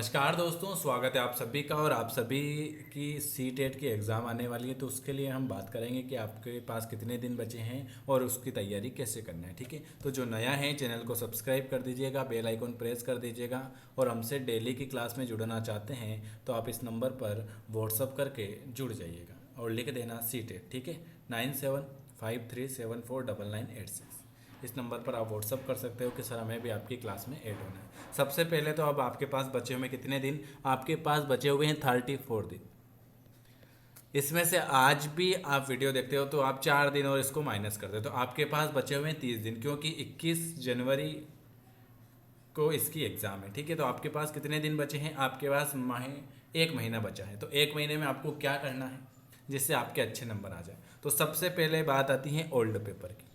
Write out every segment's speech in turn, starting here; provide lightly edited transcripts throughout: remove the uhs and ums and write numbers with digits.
नमस्कार दोस्तों, स्वागत है आप सभी का। और आप सभी की सी टेट की एग्ज़ाम आने वाली है, तो उसके लिए हम बात करेंगे कि आपके पास कितने दिन बचे हैं और उसकी तैयारी कैसे करना है। ठीक है, तो जो नया है चैनल को सब्सक्राइब कर दीजिएगा, बेल आइकन प्रेस कर दीजिएगा। और हमसे डेली की क्लास में जुड़ना चाहते हैं तो आप इस नंबर पर व्हाट्सअप करके जुड़ जाइएगा और लिख देना सी टेट। ठीक है, 9753749986। इस नंबर पर आप व्हाट्सअप कर सकते हो कि सर हमें भी आपकी क्लास में ऐड होना है। सबसे पहले तो अब आपके पास बचे हुए कितने दिन? आपके पास बचे हुए हैं 34 दिन। इसमें से आज भी आप वीडियो देखते हो तो आप 4 दिन और इसको माइनस कर दो तो आपके पास बचे हुए हैं 30 दिन, क्योंकि 21 जनवरी को इसकी एग्ज़ाम है। ठीक है, तो आपके पास कितने दिन बचे हैं? आपके पास एक महीना बचा है। तो एक महीने में आपको क्या करना है जिससे आपके अच्छे नंबर आ जाए? तो सबसे पहले बात आती है ओल्ड पेपर की।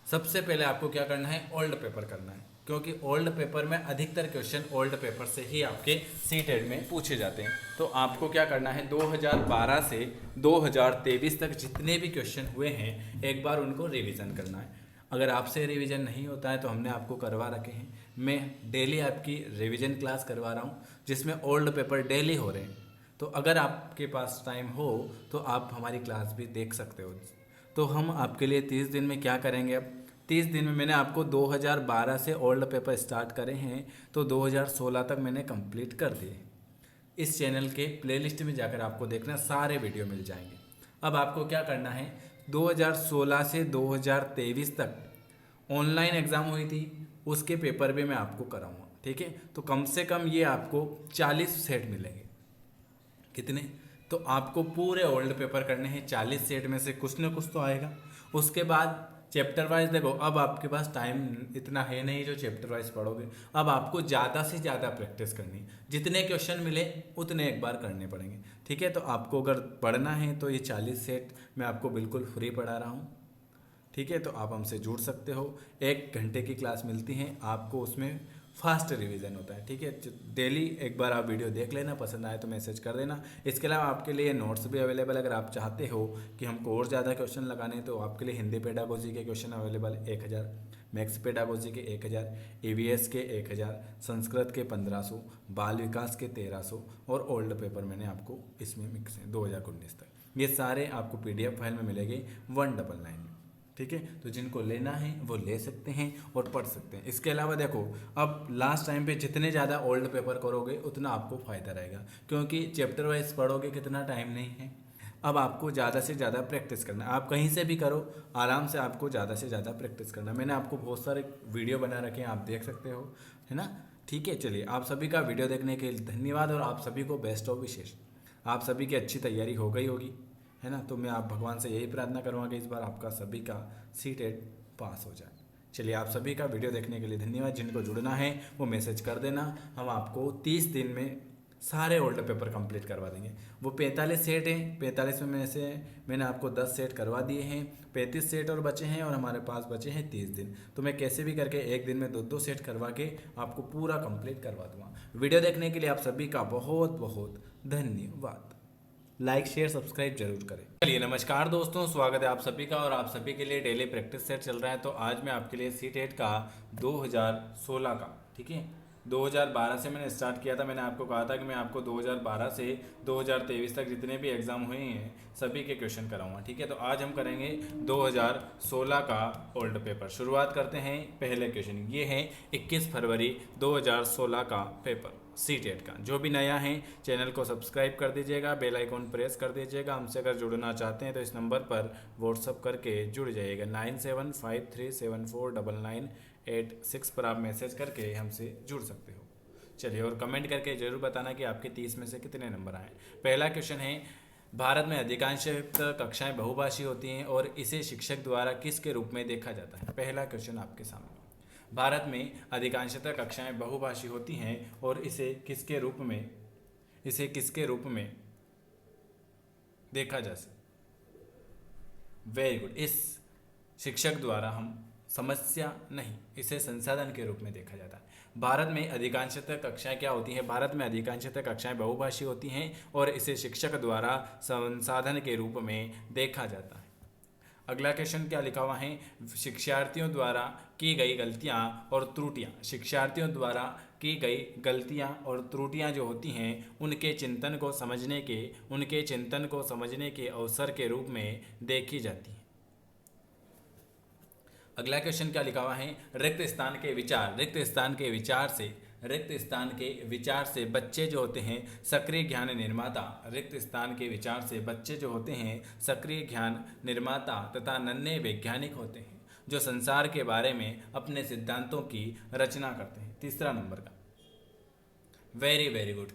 सबसे पहले आपको क्या करना है? ओल्ड पेपर करना है, क्योंकि ओल्ड पेपर में अधिकतर क्वेश्चन ओल्ड पेपर से ही आपके सीटेट में पूछे जाते हैं। तो आपको क्या करना है, 2012 से 2023 तक जितने भी क्वेश्चन हुए हैं एक बार उनको रिवीजन करना है। अगर आपसे रिवीजन नहीं होता है तो हमने आपको करवा रखे हैं। मैं डेली आपकी रिवीजन क्लास करवा रहा हूँ जिसमें ओल्ड पेपर डेली हो रहे हैं। तो अगर आपके पास टाइम हो तो आप हमारी क्लास भी देख सकते हो। तो हम आपके लिए 30 दिन में क्या करेंगे? अब 30 दिन में मैंने आपको 2012 से ओल्ड पेपर स्टार्ट करे हैं तो 2016 तक मैंने कंप्लीट कर दिए। इस चैनल के प्लेलिस्ट में जाकर आपको देखना, सारे वीडियो मिल जाएंगे। अब आपको क्या करना है, 2016 से 2023 तक ऑनलाइन एग्ज़ाम हुई थी, उसके पेपर भी मैं आपको कराऊंगा। ठीक है, तो कम से कम ये आपको 40 सेट मिलेंगे। कितने? तो आपको पूरे ओल्ड पेपर करने हैं। 40 सेट में से कुछ ना कुछ तो आएगा। उसके बाद चैप्टर वाइज देखो, अब आपके पास टाइम इतना है नहीं जो चैप्टर वाइज पढ़ोगे। अब आपको ज़्यादा से ज़्यादा प्रैक्टिस करनी है। जितने क्वेश्चन मिले उतने एक बार करने पड़ेंगे। ठीक है, तो आपको अगर पढ़ना है तो ये 40 सेट मैं आपको बिल्कुल फ्री पढ़ा रहा हूँ। ठीक है, तो आप हमसे जुड़ सकते हो। 1 घंटे की क्लास मिलती है आपको, उसमें फास्ट रिवीजन होता है। ठीक है, डेली एक बार आप वीडियो देख लेना, पसंद आए तो मैसेज कर देना। इसके अलावा आपके लिए नोट्स भी अवेलेबल, अगर आप चाहते हो कि हमको और ज़्यादा क्वेश्चन लगाने तो आपके लिए हिंदी पेडागोजी के क्वेश्चन अवेलेबल 1000, मैथ्स पेडागोजी के 1000, ईवीएस के 1000, संस्कृत के 1500, बाल विकास के 1300 और ओल्ड पेपर मैंने आपको इसमें मिक्स है 2019 तक। ये सारे आपको पीडीएफ फाइल में मिलेंगे 199 में। ठीक है, तो जिनको लेना है वो ले सकते हैं और पढ़ सकते हैं। इसके अलावा देखो, अब लास्ट टाइम पे जितने ज़्यादा ओल्ड पेपर करोगे उतना आपको फ़ायदा रहेगा, क्योंकि चैप्टर वाइज पढ़ोगे कितना टाइम नहीं है। अब आपको ज़्यादा से ज़्यादा प्रैक्टिस करना है। आप कहीं से भी करो, आराम से आपको ज़्यादा से ज़्यादा प्रैक्टिस करना है। मैंने आपको बहुत सारे वीडियो बना रखे हैं, आप देख सकते हो, है ना। ठीक है, चलिए, आप सभी का वीडियो देखने के लिए धन्यवाद और आप सभी को बेस्ट ऑफ विशेष। आप सभी की अच्छी तैयारी हो गई होगी, है ना। तो मैं आप भगवान से यही प्रार्थना करूँगा कि इस बार आपका सभी का सी टेट पास हो जाए। चलिए, आप सभी का वीडियो देखने के लिए धन्यवाद। जिनको जुड़ना है वो मैसेज कर देना, हम आपको 30 दिन में सारे ओल्ड पेपर कंप्लीट करवा देंगे। वो 45 सेट हैं, 45 में से मैंने आपको 10 सेट करवा दिए हैं, 35 सेट और बचे हैं और हमारे पास बचे हैं 30 दिन। तो मैं कैसे भी करके एक दिन में 2-2 सेट करवा के आपको पूरा कंप्लीट करवा दूँगा। वीडियो देखने के लिए आप सभी का बहुत बहुत धन्यवाद। लाइक शेयर सब्सक्राइब जरूर करें। चलिए, नमस्कार दोस्तों, स्वागत है आप सभी का। और आप सभी के लिए डेली प्रैक्टिस सेट चल रहा है। तो आज मैं आपके लिए सी टेट का 2016 का, ठीक है, 2012 से मैंने स्टार्ट किया था। मैंने आपको कहा था कि मैं आपको 2012 से 2023 तक जितने भी एग्ज़ाम हुए हैं सभी के क्वेश्चन कराऊंगा। ठीक है, तो आज हम करेंगे 2016 का ओल्ड पेपर। शुरुआत करते हैं पहले क्वेश्चन। ये है 21 फरवरी 2016 का पेपर सी टेट का। जो भी नया है चैनल को सब्सक्राइब कर दीजिएगा, बेल आइकॉन प्रेस कर दीजिएगा। हमसे अगर जुड़ना चाहते हैं तो इस नंबर पर व्हाट्सअप करके जुड़ जाइएगा। 9753749986 पर आप मैसेज करके हमसे जुड़ सकते हो। चलिए, और कमेंट करके जरूर बताना कि आपके 30 में से कितने नंबर आए। पहला क्वेश्चन है, भारत में अधिकांश कक्षाएं बहुभाषी होती हैं और इसे शिक्षक द्वारा किसके रूप में देखा जाता है? पहला क्वेश्चन आपके सामने। भारत में अधिकांशतः कक्षाएं बहुभाषी होती हैं और इसे किसके रूप में देखा जा सकता? Very good. इस शिक्षक द्वारा हम समस्या नहीं, इसे संसाधन के रूप में देखा जाता है। भारत में अधिकांशतः कक्षाएं क्या होती हैं? भारत में अधिकांशतः कक्षाएं बहुभाषी होती हैं और इसे शिक्षक द्वारा संसाधन के रूप में देखा जाता है। अगला क्वेश्चन क्या लिखा हुआ है? शिक्षार्थियों द्वारा की गई गलतियां और त्रुटियां। शिक्षार्थियों द्वारा की गई गलतियां और त्रुटियां जो होती हैं उनके चिंतन को समझने के अवसर के रूप में देखी जाती हैं। अगला क्वेश्चन क्या लिखा हुआ है, रिक्त स्थान के विचार से बच्चे जो होते हैं सक्रिय ज्ञान निर्माता तथा नन्हे वैज्ञानिक होते हैं जो संसार के बारे में अपने सिद्धांतों की रचना करते हैं। तीसरा नंबर का, वेरी वेरी गुड।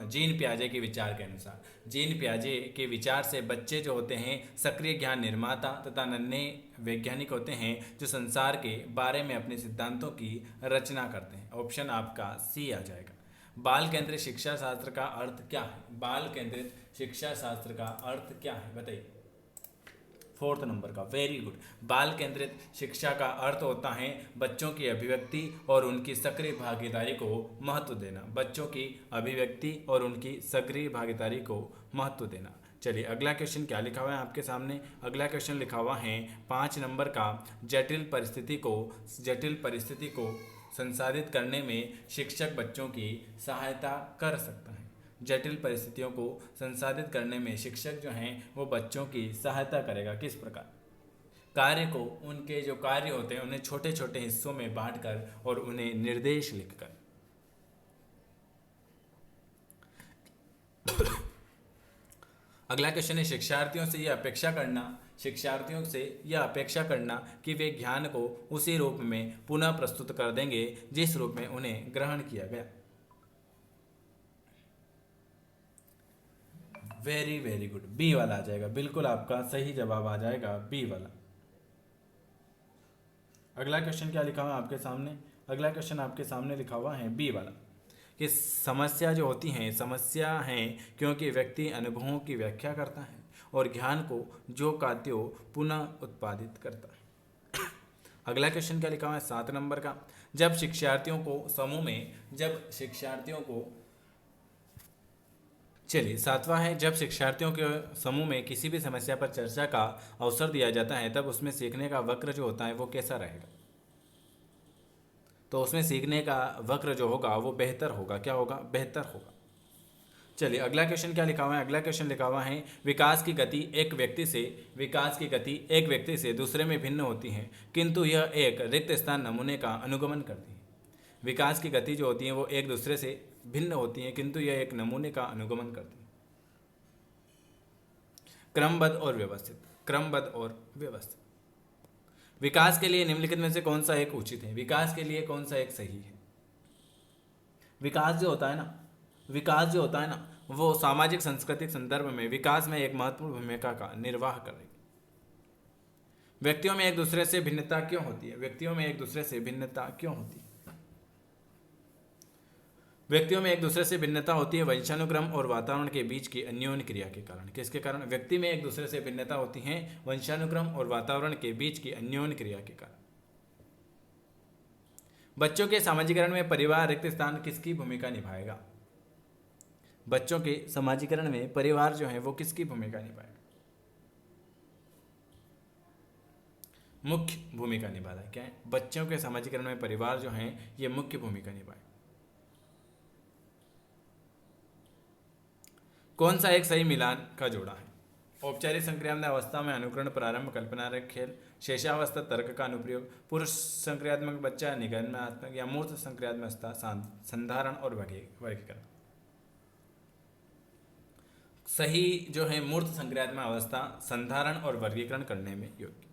जीन पियाजे के विचार के अनुसार, जीन पियाजे के विचार से बच्चे जो होते हैं सक्रिय ज्ञान निर्माता तथा नन्हे वैज्ञानिक होते हैं जो संसार के बारे में अपने सिद्धांतों की रचना करते हैं। ऑप्शन आपका सी आ जाएगा। बाल केंद्रित शिक्षा शास्त्र का अर्थ क्या है? बाल केंद्रित शिक्षा शास्त्र का अर्थ क्या है, बताइए। फोर्थ नंबर का, वेरी गुड। बाल केंद्रित शिक्षा का अर्थ होता है बच्चों की अभिव्यक्ति और उनकी सक्रिय भागीदारी को महत्व देना। बच्चों की अभिव्यक्ति और उनकी सक्रिय भागीदारी को महत्व देना। चलिए अगला क्वेश्चन क्या लिखा हुआ है आपके सामने। अगला क्वेश्चन लिखा हुआ है 5 नंबर का, जटिल परिस्थिति को संसाधित करने में शिक्षक बच्चों की सहायता कर सकता है। जटिल परिस्थितियों को संसाधित करने में शिक्षक जो हैं वो बच्चों की सहायता करेगा। किस प्रकार? कार्य को, उनके जो कार्य होते हैं उन्हें छोटे छोटे हिस्सों में बांटकर और उन्हें निर्देश लिखकर। अगला क्वेश्चन है, शिक्षार्थियों से यह अपेक्षा करना कि वे ज्ञान को उसी रूप में पुनः प्रस्तुत कर देंगे जिस रूप में उन्हें ग्रहण किया गया। वेरी वेरी गुड, बी वाला आ जाएगा। बिल्कुल आपका सही जवाब आ जाएगा बी वाला। अगला क्वेश्चन क्या लिखा हुआ है आपके सामने? अगला क्वेश्चन आपके सामने लिखा हुआ है बी वाला कि समस्या जो होती हैं, समस्या हैं क्योंकि व्यक्ति अनुभवों की व्याख्या करता है और ज्ञान को जो कात्यो पुनः उत्पादित करता है। अगला क्वेश्चन क्या लिखा हुआ है 7 नंबर का, जब शिक्षार्थियों के समूह में किसी भी समस्या पर चर्चा का अवसर दिया जाता है तब उसमें सीखने का वक्र जो होता है वो कैसा रहेगा? तो उसमें सीखने का वक्र जो होगा वो बेहतर होगा। क्या होगा? बेहतर होगा। चलिए अगला क्वेश्चन क्या लिखा हुआ है? अगला क्वेश्चन लिखा हुआ है, विकास की गति एक व्यक्ति से दूसरे में भिन्न होती है किंतु यह एक रिक्त स्थान नमूने का अनुगमन करती है। विकास की गति जो होती है वो एक दूसरे से भिन्न होती है किंतु यह एक नमूने का अनुगमन करती है। क्रमबद्ध और व्यवस्थित। विकास के लिए निम्नलिखित में से कौन सा एक उचित है? विकास के लिए कौन सा एक सही है? विकास जो होता है ना वो सामाजिक सांस्कृतिक संदर्भ में विकास में एक महत्वपूर्ण भूमिका का निर्वाह करेगी। व्यक्तियों में एक दूसरे से भिन्नता क्यों होती है? व्यक्तियों में एक दूसरे से भिन्नता होती है वंशानुक्रम और वातावरण के बीच की अन्योन्य क्रिया के कारण। किसके कारण? व्यक्ति में एक दूसरे से भिन्नता होती है वंशानुक्रम और वातावरण के बीच की अन्योन्य क्रिया के कारण। बच्चों के सामाजिकरण में परिवार रिक्त स्थान किसकी भूमिका निभाएगा? बच्चों के समाजीकरण में परिवार जो है वो किसकी भूमिका निभाएगा? मुख्य भूमिका निभाता है। क्या है? बच्चों के समाजीकरण में परिवार जो है ये मुख्य भूमिका निभाए। कौन सा एक सही मिलान का जोड़ा है? औपचारिक संक्रियात्मक अवस्था में अनुकरण, प्रारंभ, कल्पनारक खेल, शेषावस्था तर्क का अनुप्रयोग, पुरुष संक्रियात्मक बच्चा निगमनात्मक, या मूर्त संक्रियात्मक अवस्था संधारण और वर्गीकरण। सही जो है मूर्त संक्रियात्मक अवस्था संधारण और वर्गीकरण करने में योग्य।